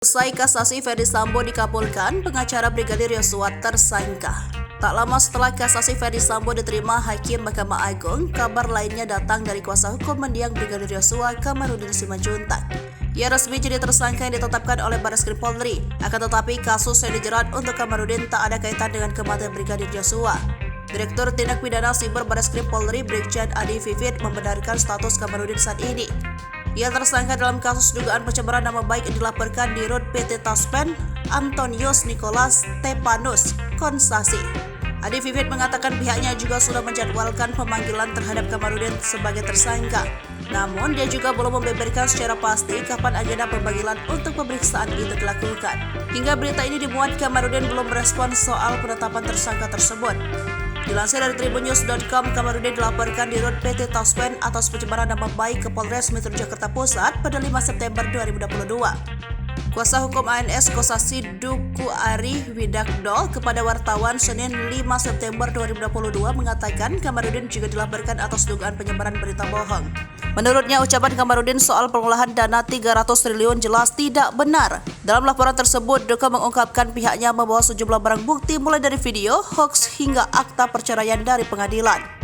Usai kasasi, Ferdy Sambo dikabulkan, pengacara Brigadir Yosua tersangka. Tak lama setelah kasasi Ferdy Sambo diterima Hakim Mahkamah Agung, kabar lainnya datang dari kuasa hukum mendiang Brigadir Yosua, Kamarudin Simanjuntak. Ia resmi jadi tersangka yang ditetapkan oleh Barreskrim Polri. Akan tetapi kasus yang dijerat untuk Kamarudin tak ada kaitan dengan kematian Brigadir Yosua. Direktur Tindak Pidana Siber Barreskrim Polri Brigjen Adi Vivit membenarkan status Kamarudin saat ini. Ia tersangka dalam kasus dugaan pencemaran nama baik yang dilaporkan di Rut PT Taspen Antonius Nicholas Stepanus Konsasi. Adi Vivit mengatakan pihaknya juga sudah menjadwalkan pemanggilan terhadap Kamarudin sebagai tersangka. Namun dia juga belum membeberkan secara pasti kapan agenda pemanggilan untuk pemeriksaan itu dilakukan. Hingga berita ini dimuat, Kamarudin belum merespon soal penetapan tersangka tersebut. Dilansir dari tribunnews.com, Kamarudin dilaporkan di Rut PT Taspen atas pencemaran nama baik ke Polres Metro Jakarta Pusat pada 5 September 2022. Kuasa hukum ANS Kosasi Duku Ari Widakdo kepada wartawan Senin 5 September 2022 mengatakan Kamarudin juga dilaporkan atas dugaan penyebaran berita bohong. Menurutnya, ucapan Kamarudin soal pengolahan dana 300 triliun jelas tidak benar. Dalam laporan tersebut, Duka mengungkapkan pihaknya membawa sejumlah barang bukti mulai dari video, hoax hingga akta perceraian dari pengadilan.